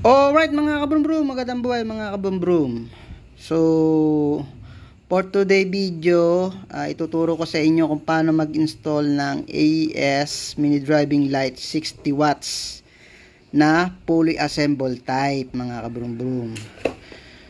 Alright mga kabrum-brum, magandang buhay mga kabrum-brum. So, for today video, ituturo ko sa inyo kung paano mag-install ng AES Mini Driving Light 60 watts na fully assemble type mga kabrum-brum.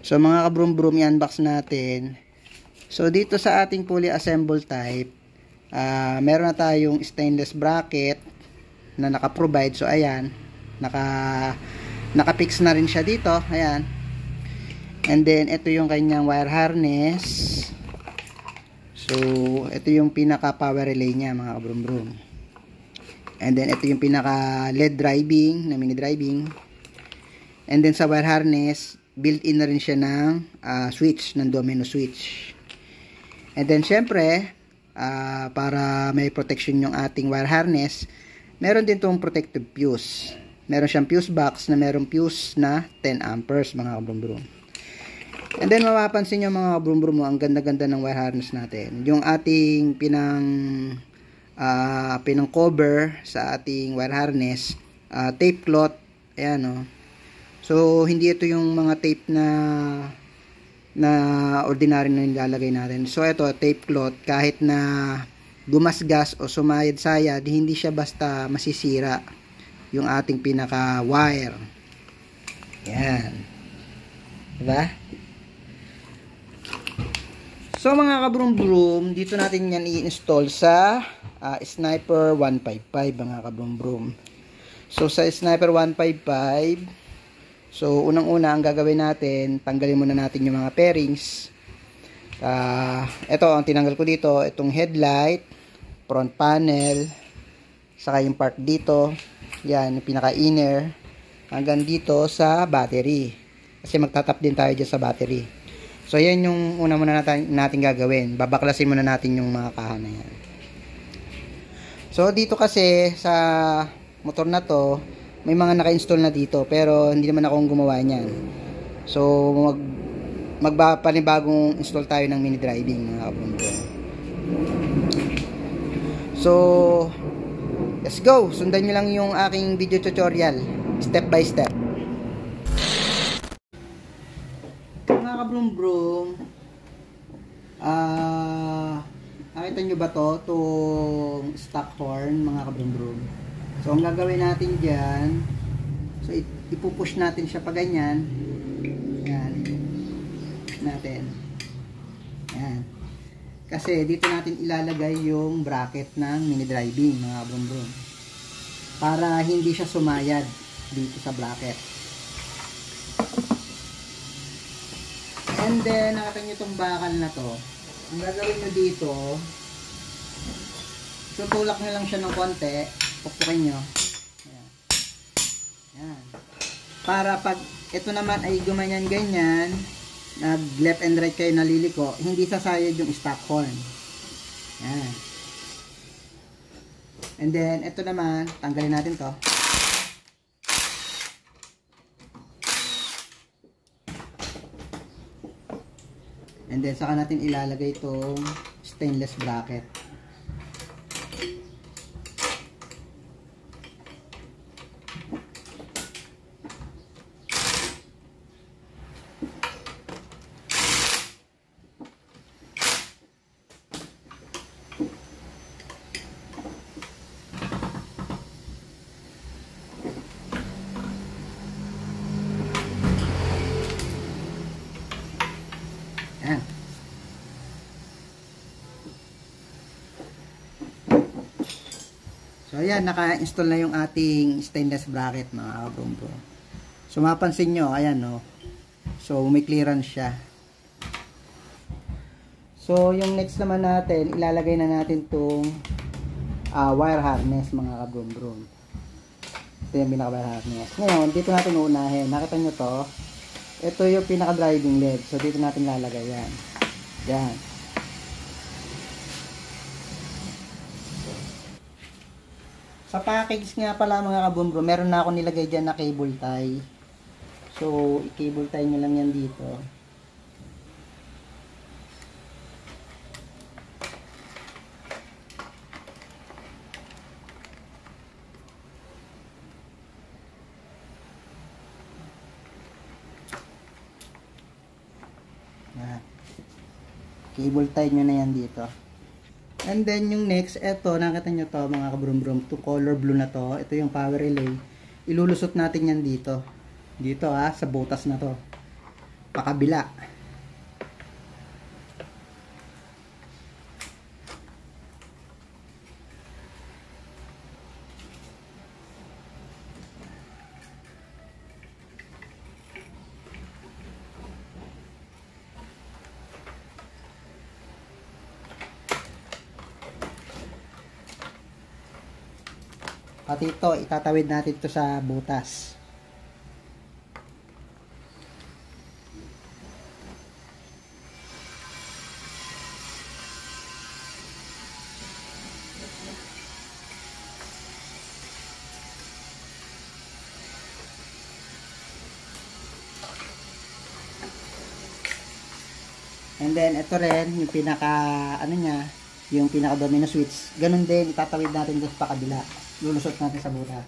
So mga kabrum-brum, i-unbox natin. So dito sa ating fully assemble type, meron na tayong stainless bracket na naka-provide. So ayan, naka-fix na rin siya dito, ayan. And then ito yung kanyang wire harness. So ito yung pinaka power relay niya mga kabrum-brum. And then ito yung pinaka LED driving na mini driving. And then sa wire harness, built-in na rin siya ng switch, ng domino switch. And then syempre, para may protection yung ating wire harness, meron din tong protective fuse. Meron siyang fuse box na meron fuse na 10 amperes mga kabrum-brum. And then mapapansin nyo mga kabrum-brum, ang ganda-ganda ng wire harness natin. Yung ating pinang cover sa ating wire harness, tape cloth, ayan o. So hindi ito yung mga tape na ordinary na nilalagay natin. So ito tape cloth, kahit na gumasgas o sumayad-sayad, hindi siya basta masisira yung ating pinaka wire. Yan. Diba? So mga kabrum-brum, dito natin yan i-install sa Sniper 155 mga kabrum-brum. So sa Sniper 155, so unang-una ang gagawin natin, tanggalin muna natin yung mga pairings. Ito ang tinanggal ko dito, itong headlight, front panel, saka yung part dito. Yan, yung pinaka-inner hanggang dito sa battery. Kasi magtatap din tayo dyan sa battery. So, yan yung una muna natin gagawin. Babaklasin muna natin yung mga kaha na yan. So, dito kasi sa motor na to, may mga naka-install na dito. Pero, hindi naman akong gumawa niyan. So, panibagong install tayo ng mini driving mga kabrum-brum. So, let's go! Sundan nyo lang yung aking video tutorial, step by step. Mga kabrum-brum, nakita nyo ba to? Itong stock horn, mga kabrum-brum. So, ang gagawin natin dyan, so ipupush natin siya pa ganyan. Yan. Natin. Yan. Kasi dito natin ilalagay yung bracket ng mini driving mga kabrum-brum, para hindi siya sumayad dito sa bracket. And then nakita nyo itong bakal na to, ang gagawin nyo dito, tutulak nyo lang siya ng konti, pukpukin nyo. Ayan. Ayan. Para pag ito naman ay gumanyan-ganyan, nag left and right kayo naliliko, hindi sasayad yung stock horn. Yan. And then ito naman, tanggalin natin to. And then saka natin ilalagay itong stainless bracket. Yan. So ayan, naka-install na yung ating stainless bracket mga kabrum-brum. So mapansin nyo, ayan no. So may clearance siya. So yung next naman natin, ilalagay na natin tong wire harness mga kabrum-brum. Ito yung pinaka-wire harness. Ngayon, dito natin uunahin. Nakita nyo to? Ito yung pinaka-driving LED. So, dito natin lalagay yan. Yan. Sa package nga pala mga kabrum-brum, meron na ako nilagay dyan na cable tie. So, i-cable tie nyo lang yan dito. Cable tie nyo na yan dito. And then yung next, eto, nakita nyo to mga kabrum-brum, to color blue na to. Ito yung power relay. Ilulusot natin yan dito. Dito sa butas na to. Pakabila. Pati ito, itatawid natin ito sa butas. And then, ito rin, yung pinaka, yung pinaka domino switch. Ganun din, itatawid natin doon sa kabila. Lulusot natin sa buta.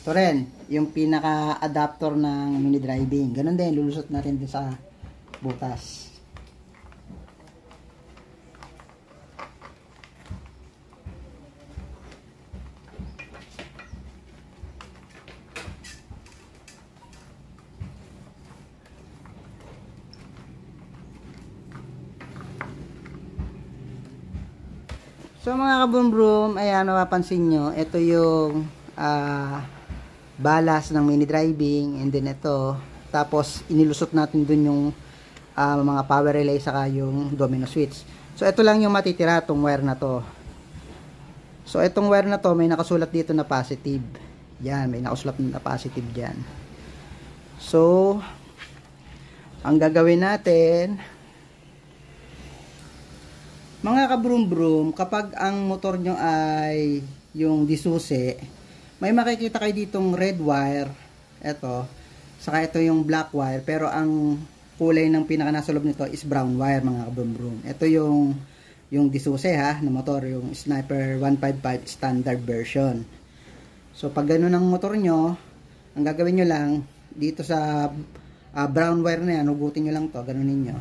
Ito rin, yung pinaka-adapter ng mini driving. Ganun din, lulusot natin din sa butas. So mga kabrum-brum, ayan, mapapansin nyo, ito yung balas ng mini driving, and then ito, tapos inilusot natin dun yung mga power relay saka yung domino switch. So ito lang yung matitira, itong wire na to. So itong wire na to, may nakasulat dito na positive. Yan, may nakasulat na positive dyan. So, ang gagawin natin, mga kabrum-brum, kapag ang motor nyo ay yung disusi, may makikita kayo ditong red wire, ito, saka ito yung black wire, pero ang kulay ng pinaka nasa loob nito is brown wire mga kabrum-brum. Ito yung disusi na motor, yung Sniper 155 standard version. So pag ganun ang motor nyo, ang gagawin nyo lang, dito sa brown wire na yan, hugutin nyo lang to, ganunin nyo.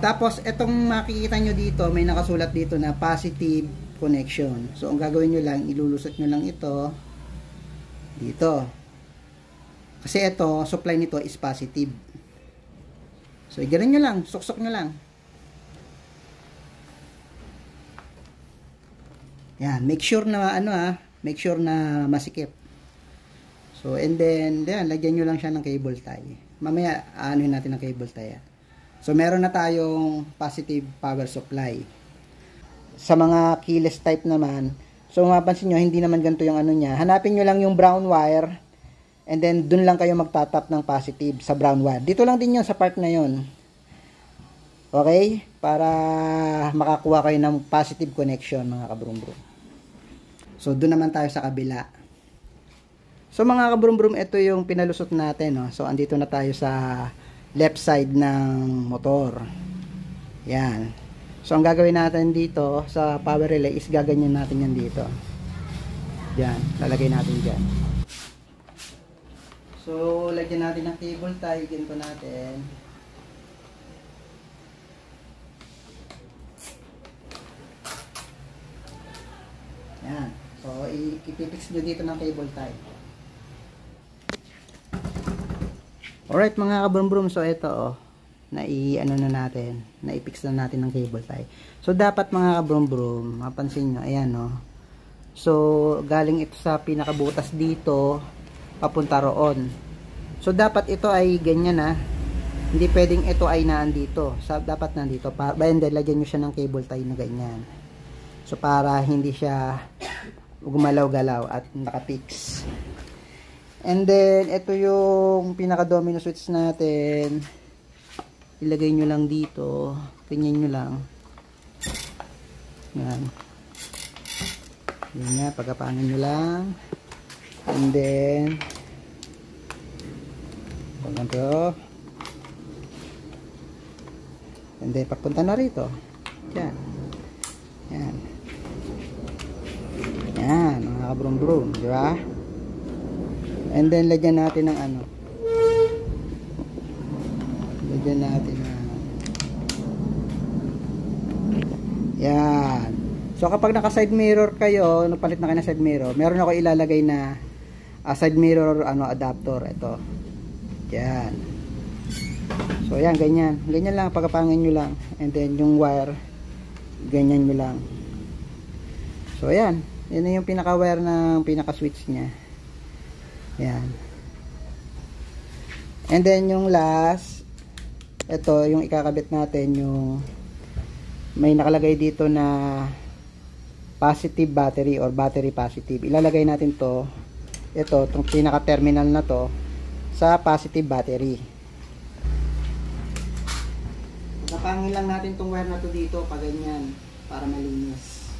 Tapos, itong makikita nyo dito, may nakasulat dito na positive connection. So, ang gagawin nyo lang, ilulusot nyo lang ito dito. Kasi ito, supply nito is positive. So, iganon nyo lang, suksok nyo lang. Yan, make sure na make sure na masikip. So, and then, yan, lagyan nyo lang siya ng cable tie. Mamaya, anuhin natin ng cable tie. So, meron na tayong positive power supply. Sa mga keyless type naman, so mapapansin nyo, hindi naman ganito yung niya. Hanapin nyo lang yung brown wire, and then dun lang kayo magtatap ng positive sa brown wire. Dito lang din yun sa part na yun. Okay? Para makakuha kayo ng positive connection, mga kabrum-brum. So, dun naman tayo sa kabila. So, mga kabrum-brum, ito yung pinalusot natin. No? So, andito na tayo sa left side ng motor. Yan. So, ang gagawin natin dito sa power relay is gaganyan natin yan dito. Yan. Lalagay natin dyan. So, lagyan natin ng cable tie. Ganito natin. Yan. So, ipipix nyo dito ng cable tie. Alright mga kabrum-brum, so ito naipix na natin ng cable tie. So dapat mga kabrum-brum, mapansin nyo, ayan so galing ito sa pinakabutas dito, papunta roon. So dapat ito ay ganyan hindi pwedeng ito ay naandito. Dapat nandito, then lagyan nyo siya ng cable tie na ganyan. So para hindi siya gumalaw-galaw at nakapix. And then, ito yung pinaka-domino switch natin. Ilagay nyo lang dito. Ganyan nyo lang. Yan. Yan nga, pagkapanan nyo lang. And then, ganito. And then, papunta na rito. Yan. Yan. Yan, mga kabrum-brum, di ba? And then lagyan natin ng ano. Lagyan natin ng yan. So kapag naka side mirror kayo, napalit na kayo ng side mirror, meron ako ilalagay na side mirror ano adapter ito. Yan. So yan, ganyan. Ganyan lang, pagkapangin nyo lang. And then yung wire, ganyan nyo lang. So yan. Yan na yung pinaka wire ng pinaka switch nya. Yan. And then yung last, ito yung ikakabit natin, yung may nakalagay dito na positive battery or battery positive. Ilalagay natin to, ito, itong pinaka terminal na to sa positive battery. Pagkapangin lang natin tong wire na to dito, pag ganyan, para malinis.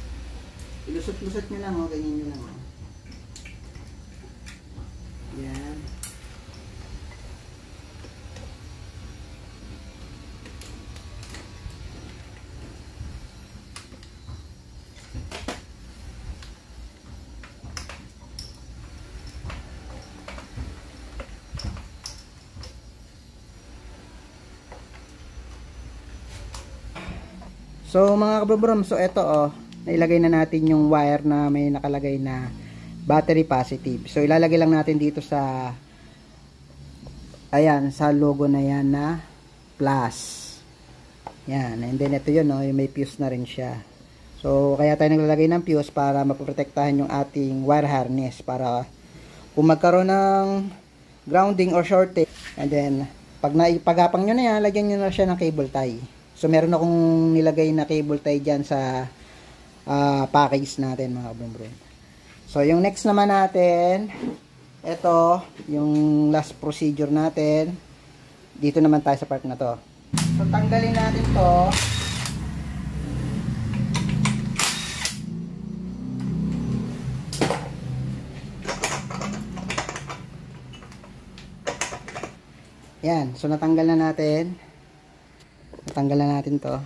Ilusot-lusot nyo lang, oh, ganyan nyo lang. Oh. Yan. So mga kabro-brom, so ito nailagay na natin yung wire na may nakalagay na battery positive. So ilalagay lang natin dito sa ayan, sa logo na yan na plus. Yan, and then ito yun, yung may fuse na rin siya. So kaya tayo naglalagay ng fuse para mapoprotektahan yung ating wire harness para kung magkaroon ng grounding or shortage, and then pag naipagapang nyo na yan, lagyan nyo na siya ng cable tie. So meron akong nilagay na cable tie dyan sa package natin, mga kabrum-brum. So yung next naman natin, ito yung last procedure natin. Dito naman tayo sa part na to. So tanggalin natin to. Yan, so natanggal na natin. Natanggal na natin to.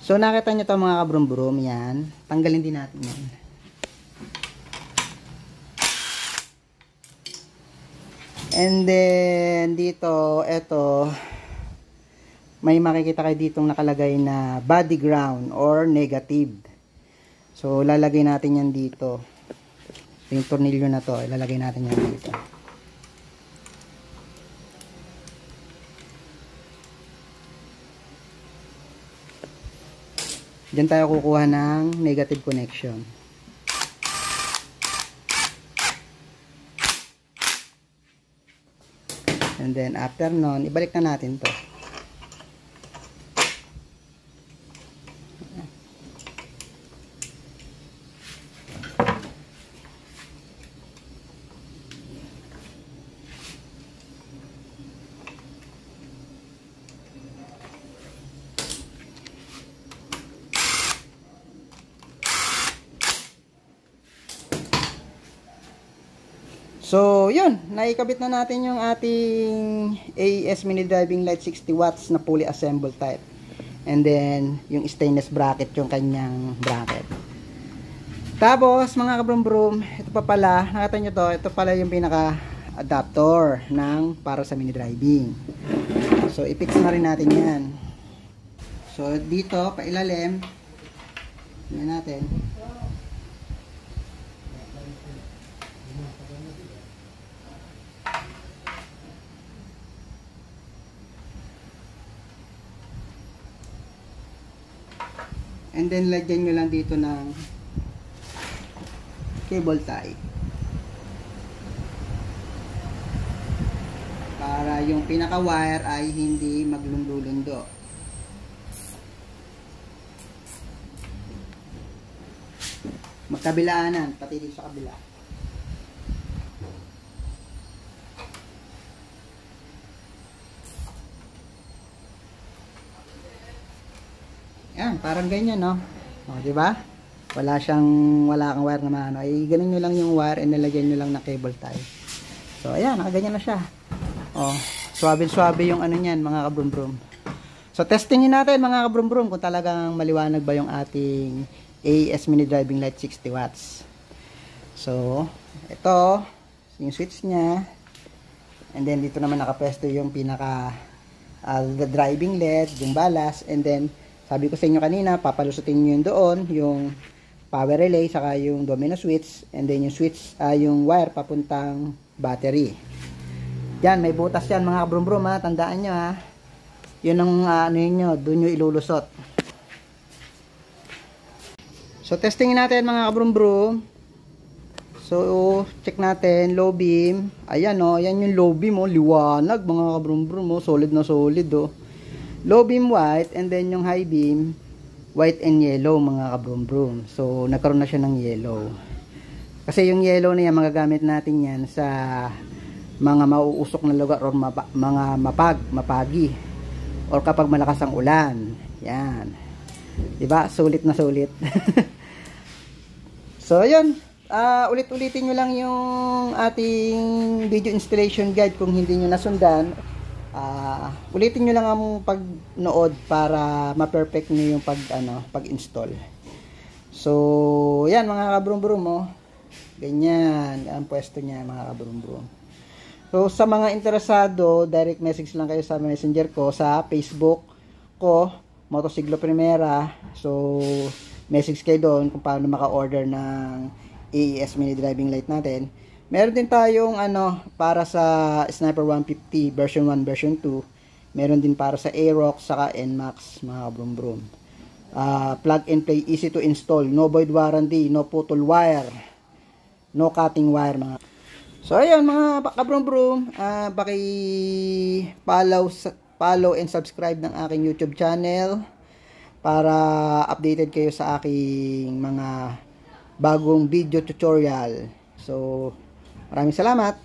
So nakita nyo to mga kabrum-brum, yan. Tanggalin din natin yan. And then dito, eto, may makikita kayo ditong nakalagay na body ground or negative. So lalagay natin yan dito. Yung tornilyo na to, ilalagay natin yan dito. Diyan tayo kukuha ng negative connection. And then after nun, ibalik na natin to. So, yun. Naikabit na natin yung ating AES mini driving light 60 watts na fully assembled type. And then, yung stainless bracket, yung kanyang bracket. Tapos, mga kabrum-brum, ito pa pala, nakita nyo to, ito pala yung pinaka-adapter ng para sa mini driving. So, i-fix na rin natin yan. So, dito, pailalim, yan natin. And then lagyan nyo lang dito ng cable tie para yung pinaka wire ay hindi maglundulundo. Magkabilaanan pati dito sa kabila. Yan, parang ganyan, no? O, di ba? Wala kang wire naman, no? Ay, ganun nyo lang yung wire and nilagyan nyo lang na cable tie. So, ayan, nakaganyan na siya. O, swabe-swabe yung ano niyan, mga kabrum-brum. So, testingin natin mga kabrum-brum kung talagang maliwanag ba yung ating AES mini driving light 60 watts. So, ito, yung switch niya. And then, dito naman nakapwesto yung pinaka the driving LED, yung balas. And then, sabi ko sa inyo kanina, papalusutin nyo yun doon, yung power relay, saka yung domino switch. And then, yung switch, yung wire papuntang battery. Yan, may butas yan mga kabrum-brum ha. Tandaan nyo ha. Yun ang ano yun nyo, doon nyo ilulusot. So, testingin natin mga kabrum-brum. So, check natin, low beam. Ayan o, ayan yung low beam o, liwanag mga kabrum-brum o, solid na solid o. Low beam white, and then yung high beam, white and yellow mga kabrum-brum. So, nagkaroon na siya ng yellow. Kasi yung yellow na yan, magagamit natin yan sa mga mauusok na lugar or mga mapagi. Or kapag malakas ang ulan. Yan. Diba? Sulit na sulit. So, yun. Ulit-ulitin nyo lang yung ating video installation guide kung hindi nyo nasundan. Ulitin nyo lang ang pagnood para ma-perfect nyo yung pag-install. So, yan mga kabrum-brum oh. Ganyan ang pwesto niya mga kabrum-brum. So, sa mga interesado, direct message lang kayo sa messenger ko, sa Facebook ko, Motosiglo Primera. So, message kayo doon kung paano maka-order ng AES mini driving light natin. Meron din tayong para sa Sniper 150 version 1, version 2. Meron din para sa Aerox, saka NMAX, mga kabrum-brum. Plug and play, easy to install, no void warranty, no putol wire, no cutting wire mga. So ayun mga kabrum-brum, follow and subscribe ng aking YouTube channel para updated kayo sa aking mga bagong video tutorial. So maraming salamat.